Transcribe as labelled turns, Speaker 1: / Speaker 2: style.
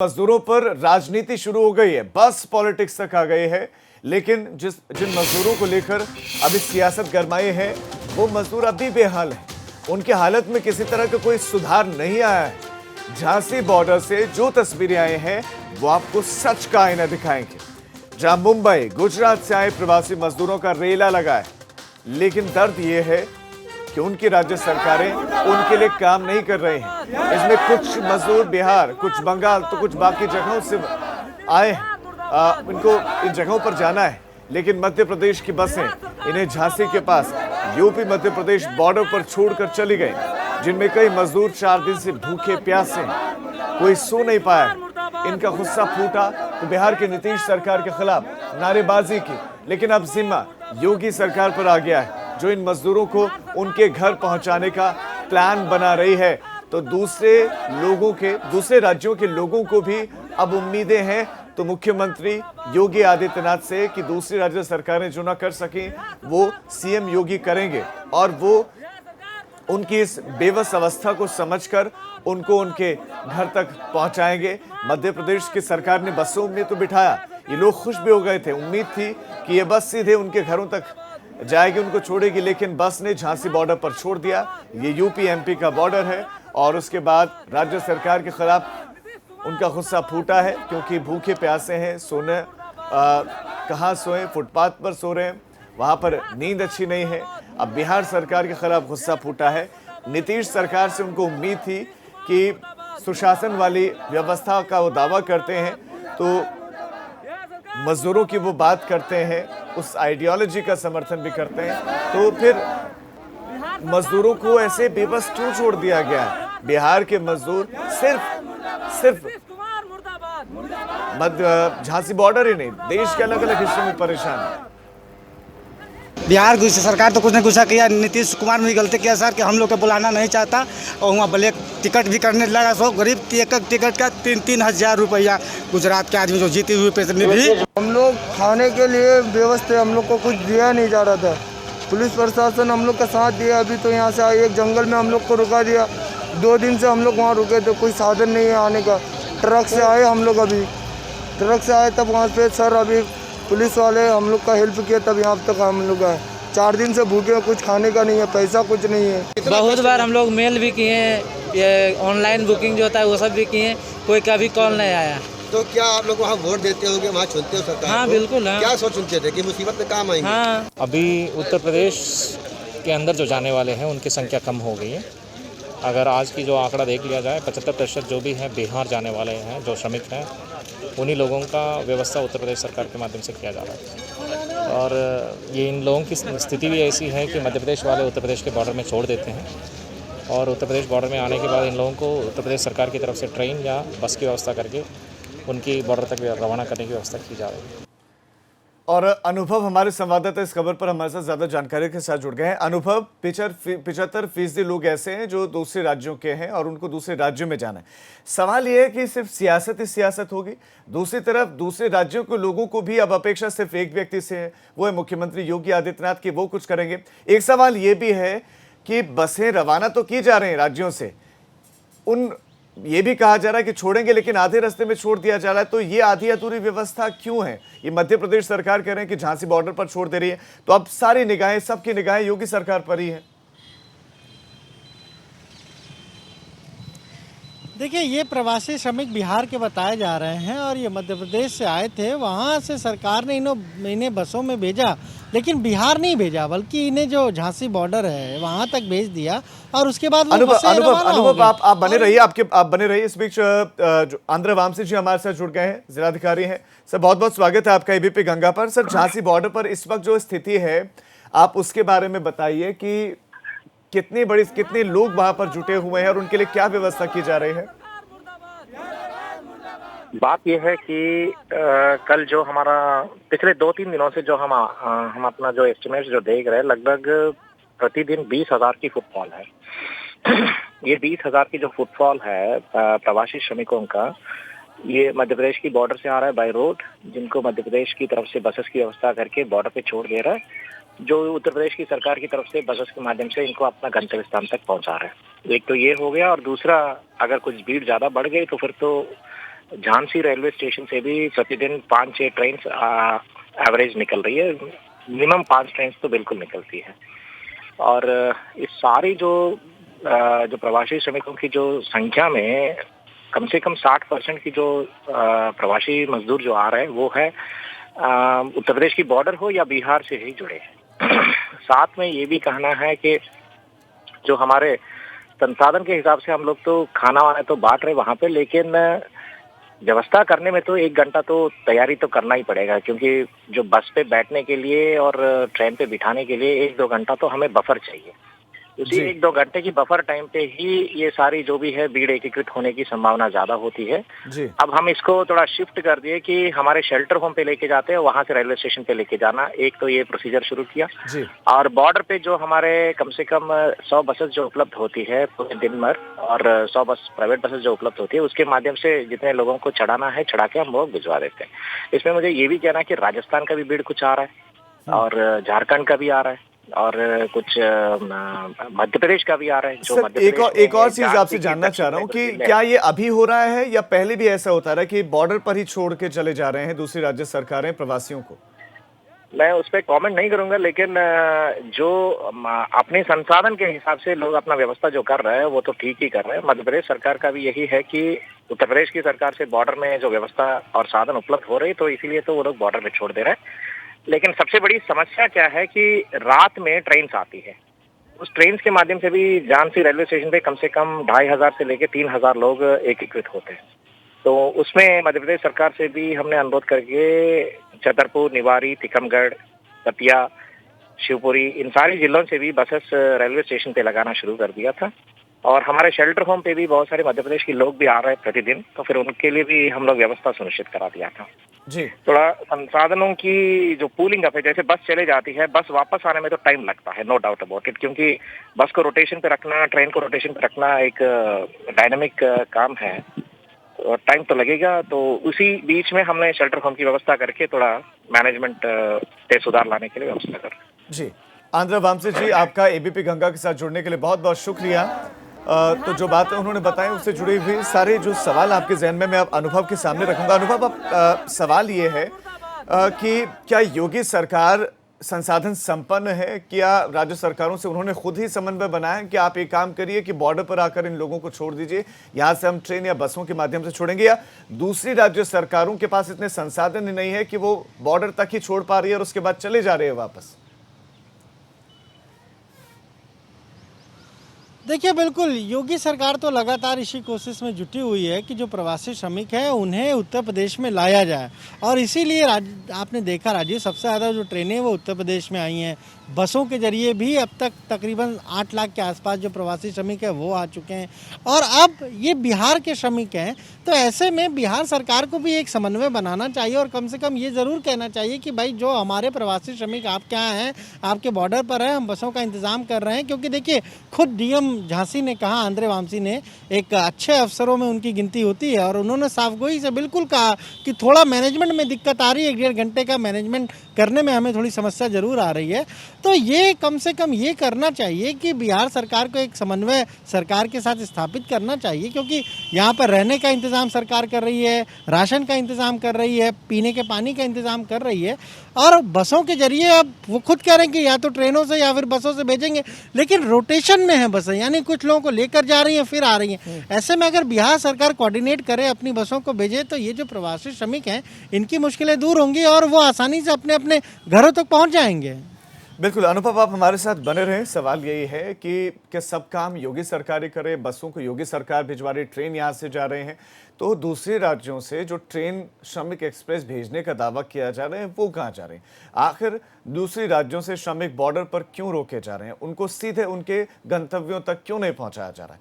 Speaker 1: मजदूरों पर राजनीति शुरू हो गई है, बस पॉलिटिक्स तक आ गए हैं। लेकिन जिन मजदूरों को लेकर अभी सियासत गरमाई है, वो मजदूर अभी बेहाल हैं। उनकी हालत में किसी तरह का कोई सुधार नहीं आया है। झांसी बॉर्डर से जो तस्वीरें आए हैं वो आपको सच का आईना दिखाएंगे, जहां मुंबई गुजरात से आए प्रवासी मजदूरों का रेला लगा है। लेकिन दर्द यह है कि उनकी राज्य सरकारें उनके लिए काम नहीं कर रही हैं। इसमें कुछ मजदूर बिहार, कुछ बंगाल, तो कुछ बाकी जगहों से आए हैं। इनको इन जगहों पर जाना है, लेकिन मध्य प्रदेश की बसें इन्हें झांसी के पास यूपी मध्य प्रदेश बॉर्डर पर छोड़कर चली गई, जिनमें कई मजदूर 4 दिन से भूखे प्यासे हैं। कोई सो नहीं पाया। इनका गुस्सा फूटा तो बिहार के नीतीश सरकार के खिलाफ नारेबाजी की, लेकिन अब जिम्मा योगी सरकार पर आ गया है, जो इन मजदूरों को उनके घर पहुंचाने का प्लान बना रही है। तो दूसरे राज्यों के लोगों को भी अब उम्मीदें हैं तो मुख्यमंत्री योगी आदित्यनाथ से कि दूसरी राज्य सरकारें जो ना कर सकें वो सीएम योगी करेंगे, और वो उनकी इस बेबस अवस्था को समझकर उनको उनके घर तक पहुंचाएंगे। मध्य प्रदेश की सरकार ने बसों में तो बिठाया, ये लोग खुश भी हो गए थे। उम्मीद थी कि ये बस सीधे उनके घरों तक जाएगी, उनको छोड़ेगी, लेकिन बस ने झांसी बॉर्डर पर छोड़ दिया। ये यूपी एमपी का बॉर्डर है, और उसके बाद राज्य सरकार के खिलाफ उनका गुस्सा फूटा है, क्योंकि भूखे प्यासे हैं। सोने कहाँ सोए, फुटपाथ पर सो रहे हैं, वहां पर नींद अच्छी नहीं है। अब बिहार सरकार के खिलाफ गुस्सा फूटा है। नीतीश सरकार से उनको उम्मीद थी कि सुशासन वाली व्यवस्था का वो दावा करते हैं, तो मजदूरों की वो बात करते हैं, उस आइडियोलॉजी का समर्थन भी करते हैं, तो फिर मजदूरों को ऐसे बेबस क्यों छोड़ दिया गया? बिहार के मजदूर सिर्फ झांसी बॉर्डर ही नहीं, देश के अलग अलग हिस्सों में परेशान है।
Speaker 2: बिहार की सरकार तो कुछ नहीं गुस्सा किया। नीतीश कुमार ने गलती किया सर कि हम लोग को बुलाना नहीं चाहता, और वहाँ ब्लैक टिकट भी करने लगा। सो गरीब एक टिकट का 3-3 हज़ार रुपया गुजरात के आदमी जो जीते हुए पैसे में भी।
Speaker 3: हम लोग खाने के लिए व्यवस्था, हम लोग को कुछ दिया नहीं जा रहा था। पुलिस प्रशासन हम लोग का साथ दिया। अभी तो यहाँ से आए, एक जंगल में हम लोग को रुका दिया। 2 दिन से हम लोग वहाँ रुके थे, कोई साधन नहीं है आने का। ट्रक से आए हम लोग, अभी ट्रक से आए तब वहाँ पे सर अभी पुलिस वाले हम लोग का हेल्प किया, तब यहाँ तक हम लोग आए। 4 दिन से भूखे हैं, कुछ खाने का नहीं है, पैसा कुछ नहीं है।
Speaker 4: बहुत बार हम लोग मेल भी किए हैं, ये ऑनलाइन बुकिंग जो होता है वो सब भी किए हैं, कोई कभी कॉल नहीं आया।
Speaker 5: तो क्या आप लोग वहाँ वोट देते होंगे, वहाँ चुनते हो सरकार?
Speaker 4: हाँ बिल्कुल। हाँ,
Speaker 5: क्या सोच चुनते थे कि मुसीबत में काम आएंगे?
Speaker 4: हाँ।
Speaker 6: अभी उत्तर प्रदेश के अंदर जो जाने वाले हैं उनकी संख्या कम हो गई है। अगर आज की जो आंकड़ा देख लिया जाए, 75% जो भी हैं बिहार जाने वाले हैं, जो श्रमिक हैं, उन्हीं लोगों का व्यवस्था उत्तर प्रदेश सरकार के माध्यम से किया जा रहा है। और ये इन लोगों की स्थिति भी ऐसी है कि मध्य प्रदेश वाले उत्तर प्रदेश के बॉर्डर में छोड़ देते हैं, और उत्तर प्रदेश बॉर्डर में आने के बाद इन लोगों को उत्तर प्रदेश सरकार की तरफ से ट्रेन या बस की व्यवस्था करके उनकी बॉर्डर तक रवाना करने की व्यवस्था की जा रही है।
Speaker 1: और अनुभव हमारे संवाददाता इस खबर पर हमारे साथ ज्यादा जानकारी के साथ जुड़ गए हैं। अनुभव, 75% लोग ऐसे हैं जो दूसरे राज्यों के हैं और उनको दूसरे राज्यों में जाना है। सवाल यह है कि सिर्फ सियासत ही सियासत होगी? दूसरी तरफ दूसरे राज्यों के लोगों को भी अब अपेक्षा सिर्फ एक व्यक्ति से है, वो है मुख्यमंत्री योगी आदित्यनाथ की, वो कुछ करेंगे। एक सवाल ये भी है कि बसें रवाना तो की जा रही हैं राज्यों से, ये भी कहा जा रहा है कि छोड़ेंगे, लेकिन आधे रास्ते में छोड़ दिया जा रहा है। तो ये आधी अधूरी व्यवस्था क्यों है? ये मध्य प्रदेश सरकार कह रहे हैं कि झांसी बॉर्डर पर छोड़ दे रही है, तो अब सारी निगाहें, सबकी निगाहें योगी सरकार पर ही है।
Speaker 7: देखिए, ये प्रवासी श्रमिक बिहार के बताए जा रहे हैं और ये मध्य प्रदेश से आए थे। वहाँ से सरकार ने इन्हें बसों में भेजा, लेकिन बिहार नहीं भेजा, बल्कि इन्हें जो झांसी बॉर्डर है वहाँ तक भेज दिया, और उसके बाद
Speaker 1: अनुभव आप बने रहिए, आप बने रहिए। इस बीच जो आंध्र वामसी जी हमारे साथ जुड़ गए हैं, जिलाधिकारी हैं। सर, बहुत बहुत स्वागत है आपका एबीपी गंगा पर। सर, झांसी बॉर्डर पर इस वक्त जो स्थिति है, आप उसके बारे में बताइए कि कितने लोग वहां पर जुटे हुए हैं और उनके लिए क्या व्यवस्था की जा रही है?
Speaker 8: बात यह है कि कल जो हमारा पिछले 2-3 दिनों से जो हम अपना जो एस्टिमेट जो देख रहे हैं, लगभग प्रतिदिन 20,000 की फुटफॉल है। ये 20,000 की जो फुटफॉल है प्रवासी श्रमिकों का, ये मध्य प्रदेश की बॉर्डर से आ रहा है बाय रोड, जिनको मध्य प्रदेश की तरफ से बसेस की व्यवस्था करके बॉर्डर पे छोड़ दे रहा है, जो उत्तर प्रदेश की सरकार की तरफ से बसेस के माध्यम से इनको अपना गंतव्य स्थान तक पहुंचा रहे हैं। एक तो ये हो गया, और दूसरा, अगर कुछ भीड़ ज्यादा बढ़ गई तो फिर तो झांसी रेलवे स्टेशन से भी प्रतिदिन 5-6 ट्रेन एवरेज निकल रही है। मिनिमम 5 ट्रेन तो बिल्कुल निकलती है। और इस सारी जो प्रवासी श्रमिकों की जो संख्या में कम से कम 60% की जो प्रवासी मजदूर जो आ रहे हैं वो है उत्तर प्रदेश की बॉर्डर हो या बिहार से ही जुड़े हैं। साथ में ये भी कहना है कि जो हमारे संसाधन के हिसाब से हम लोग तो खाना वाना तो बांट रहे वहाँ पे, लेकिन व्यवस्था करने में तो 1 घंटा तो तैयारी तो करना ही पड़ेगा, क्योंकि जो बस पे बैठने के लिए और ट्रेन पे बिठाने के लिए 1-2 घंटा तो हमें बफर चाहिए। उसी 1-2 घंटे की बफर टाइम पे ही ये सारी जो भी है भीड़ एकीकृत होने की संभावना ज्यादा होती है।
Speaker 1: जी।
Speaker 8: अब हम इसको थोड़ा शिफ्ट कर दिए कि हमारे शेल्टर होम पे लेके जाते हैं, वहां से रेलवे स्टेशन पे लेके जाना, एक तो ये प्रोसीजर शुरू किया।
Speaker 1: जी।
Speaker 8: और बॉर्डर पे जो हमारे कम से कम 100 बसेस जो उपलब्ध होती है पूरे दिन भर, और 100 बस प्राइवेट बसेस जो उपलब्ध होती है, उसके माध्यम से जितने लोगों को चढ़ाना है चढ़ा के हम लोग भिजवा देते हैं। इसमें मुझे ये भी कहना है कि राजस्थान का भी भीड़ कुछ आ रहा है और झारखंड का भी आ रहा है और कुछ मध्य प्रदेश का भी आ रहा है। जो
Speaker 1: सर, एक और चीज आपसे जानना चाह रहा हूँ कि क्या ये अभी हो रहा है या पहले भी ऐसा होता रहा कि बॉर्डर पर ही छोड़ के चले जा रहे हैं दूसरी राज्य सरकारें प्रवासियों को?
Speaker 8: मैं उस पर कमेंट नहीं करूंगा, लेकिन जो अपने संसाधन के हिसाब से लोग अपना व्यवस्था जो कर रहे हैं वो तो ठीक ही कर रहे हैं। मध्य प्रदेश सरकार का भी यही है कि उत्तर प्रदेश की सरकार से बॉर्डर में जो व्यवस्था और साधन उपलब्ध हो रही, तो इसीलिए तो वो लोग बॉर्डर पे छोड़ दे रहे हैं। लेकिन सबसे बड़ी समस्या क्या है कि रात में ट्रेन आती है, उस ट्रेन के माध्यम से भी झांसी रेलवे स्टेशन पे कम से कम 2500 से लेकर 3000 लोग एकीकृत होते हैं। तो उसमें मध्य प्रदेश सरकार से भी हमने अनुरोध करके छतरपुर, निवाड़ी, टीकमगढ़, दतिया, शिवपुरी, इन सारे जिलों से भी बसेस रेलवे स्टेशन पे लगाना शुरू कर दिया था। और हमारे शेल्टर होम पे भी बहुत सारे मध्य प्रदेश के लोग भी आ रहे हैं प्रतिदिन, तो फिर उनके लिए भी हम लोग व्यवस्था सुनिश्चित करा दिया था।
Speaker 1: जी।
Speaker 8: थोड़ा संसाधनों की जो पूलिंग अप है, जैसे बस चले जाती है, बस वापस आने में तो टाइम लगता है, नो डाउट अबाउट इट, क्योंकि बस को रोटेशन पे रखना, ट्रेन को रोटेशन पे रखना एक डायनामिक काम है और टाइम तो लगेगा। तो उसी बीच में हमने शेल्टर होम की व्यवस्था करके थोड़ा मैनेजमेंट पे सुधार लाने के लिए व्यवस्था कर।
Speaker 1: जी, आंध्र वामसी जी, आपका एबीपी गंगा के साथ जुड़ने के लिए बहुत बहुत शुक्रिया। तो जो बात उन्होंने बताई उससे जुड़े हुए सारे जो सवाल आपके जहन में मैं अब अनुभव के सामने रखूंगा। अनुभव, अब सवाल ये है कि क्या योगी सरकार संसाधन संपन्न है? क्या राज्य सरकारों से उन्होंने खुद ही समन्वय बनाया कि आप एक काम करिए कि बॉर्डर पर आकर इन लोगों को छोड़ दीजिए, यहाँ से हम ट्रेन या बसों के माध्यम से छोड़ेंगे, या दूसरी राज्य सरकारों के पास इतने संसाधन ही नहीं है कि वो बॉर्डर तक ही छोड़ पा रही है और उसके बाद चले जा रहे हैं वापस?
Speaker 7: देखिए, बिल्कुल योगी सरकार तो लगातार इसी कोशिश में जुटी हुई है कि जो प्रवासी श्रमिक हैं उन्हें उत्तर प्रदेश में लाया जाए, और इसीलिए आपने देखा राजीव, सबसे ज़्यादा जो ट्रेनें वो उत्तर प्रदेश में आई हैं। बसों के जरिए भी अब तक तकरीबन 8 लाख के आसपास जो प्रवासी श्रमिक है वो आ चुके हैं, और अब ये बिहार के श्रमिक हैं। तो ऐसे में बिहार सरकार को भी एक समन्वय बनाना चाहिए और कम से कम ये ज़रूर कहना चाहिए कि भाई जो हमारे प्रवासी श्रमिक आपके यहाँ हैं, आपके बॉर्डर पर हैं, हम बसों का इंतज़ाम कर रहे हैं। क्योंकि देखिए, खुद डीएम झांसी ने कहा, आंध्र वामसी ने, एक अच्छे अफसरों में उनकी गिनती होती है, और उन्होंने साफगोई से बिल्कुल कहा कि थोड़ा मैनेजमेंट में दिक्कत आ रही है, 1-1.5 घंटे का मैनेजमेंट करने में हमें थोड़ी समस्या जरूर आ रही है। तो ये कम से कम ये करना चाहिए कि बिहार सरकार को एक समन्वय सरकार के साथ स्थापित करना चाहिए, क्योंकि यहाँ पर रहने का इंतज़ाम सरकार कर रही है, राशन का इंतज़ाम कर रही है, पीने के पानी का इंतज़ाम कर रही है, और बसों के जरिए अब वो खुद कह रहे हैं कि या तो ट्रेनों से या फिर बसों से भेजेंगे, लेकिन रोटेशन में है बसें, यानी कुछ लोगों को लेकर जा रही हैं फिर आ रही हैं। ऐसे में अगर बिहार सरकार कोऑर्डिनेट करे, अपनी बसों को भेजे, तो ये जो प्रवासी श्रमिक हैं इनकी मुश्किलें दूर होंगी और वो आसानी से अपने अपने घरों तक पहुंच जाएंगे।
Speaker 1: बिल्कुल अनुभव, आप हमारे साथ बने रहें। सवाल यही है कि सब काम योगी सरकार ही करे, बसों को योगी सरकार भिजवा रही, ट्रेन यहाँ से जा रहे हैं, तो दूसरे राज्यों से जो ट्रेन श्रमिक एक्सप्रेस भेजने का दावा किया जा रहा है वो कहाँ जा रहे हैं? आखिर दूसरी राज्यों से श्रमिक बॉर्डर पर क्यों रोके जा रहे हैं? उनको सीधे उनके गंतव्यों तक क्यों नहीं पहुंचाया जा रहा है?